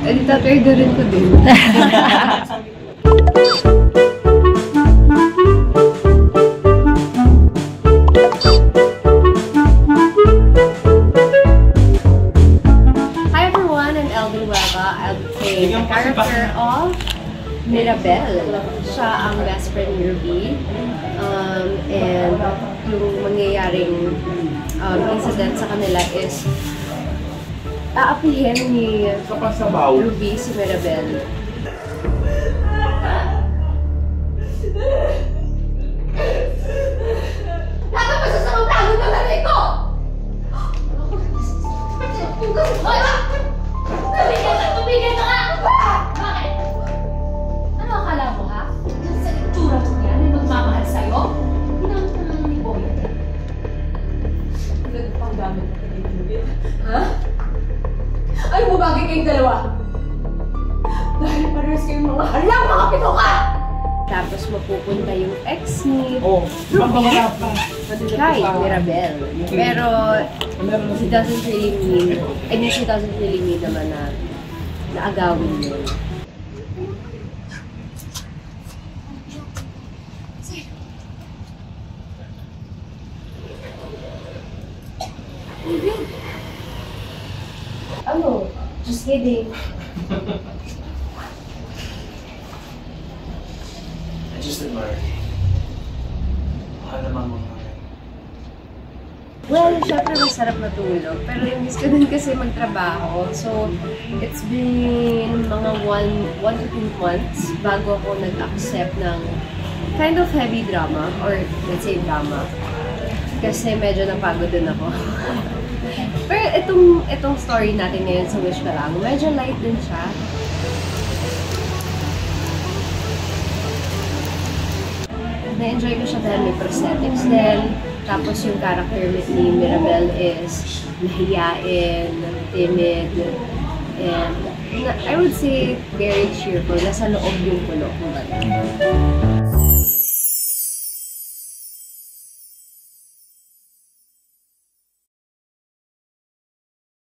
Ita-triggerin ko din. Hi everyone, I'm Elvin Hueva. I'll play the character of Mirabel. Siya ang best friend ni Ruby. And yung mangyayaring incident sa kanila is aapihin ni Ruby si Mirabel. Lahat ang masasamang plano ng nanay ko! Tumigil ka nga! Bakit? Ano akala mo, ha? Diyan sa itsura mo yan ay magmamahal sa'yo? Ginamit ka lang ni Boy. Ganun pang gamit na pinigil. Ha? Ay, bumagay kayong dalawa! Dahil parehas kayong mga halang mga pituka! Tapos mapupunta yung ex ni Ruby kay Mirabel. Pero he doesn't really mean, I mean she doesn't really mean naman na naagawin yun. Ano? Just kidding. I just admire you. Mahal naman mo namin. Well, syempre masarap matulog. Pero yung gusto din kasi magtrabaho. So, it's been mga 1 to 2 months bago ako nag-accept ng kind of heavy drama, or let's say drama. Kasi medyo napagod din ako. Pero itong story natin ngayon sa Wish Ka Lang, medyo light din siya. Na-enjoy ko siya dahil may prosthetics din. Tapos yung character ni Mirabel is mahiyain, timid, and I would say very cheerful. Nasa loob yung pulo.